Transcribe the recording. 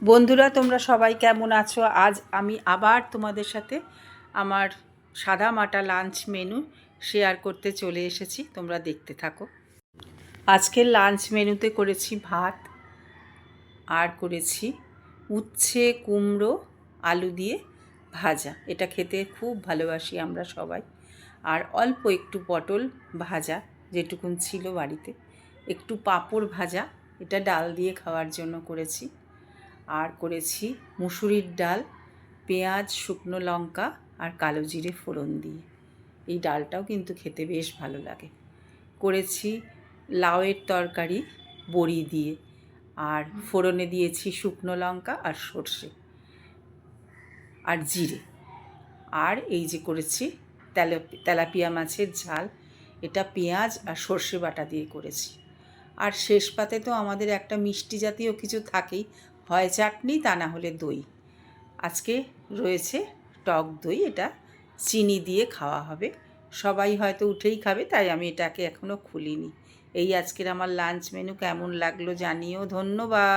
বন্ধুরা, তোমরা সবাই কেমন আছো? আজ আমি আবার তোমাদের সাথে আমার সাদা মাটা লাঞ্চ মেনু শেয়ার করতে চলে এসেছি। তোমরা দেখতে থাকো। আজকের লাঞ্চ মেনুতে করেছি ভাত, আর করেছি উচ্ছে কুমড়ো আলু দিয়ে ভাজা। এটা খেতে খুব ভালোবাসি আমরা সবাই। আর অল্প একটু পটল ভাজা যেটুকুন ছিল বাড়িতে, একটু পাঁপড় ভাজা, এটা ডাল দিয়ে খাওয়ার জন্য করেছি। আর করেছি মুসুরির ডাল, পেঁয়াজ, শুকনো লঙ্কা আর কালো জিরে ফোড়ন দিয়ে। এই ডালটাও কিন্তু খেতে বেশ ভালো লাগে। করেছি লাউয়ের তরকারি বড়ি দিয়ে, আর ফোড়নে দিয়েছি শুকনো লঙ্কা আর সর্ষে আর জিরে। আর এই যে করেছি তেলাপিয়া মাছের ঝাল, এটা পেঁয়াজ আর সর্ষে বাটা দিয়ে করেছি। আর শেষ পাতে তো আমাদের একটা মিষ্টি জাতীয় কিছু থাকেই, হয় চাটনি, তা না হলে দই। আজকে রয়েছে টক দই, এটা চিনি দিয়ে খাওয়া হবে। সবাই হয়তো উঠেই খাবে, তাই আমি এটাকে এখনও খুলিনি। এই আজকের আমার লাঞ্চ মেনু। কেমন লাগলো জানিও। ধন্যবাদ।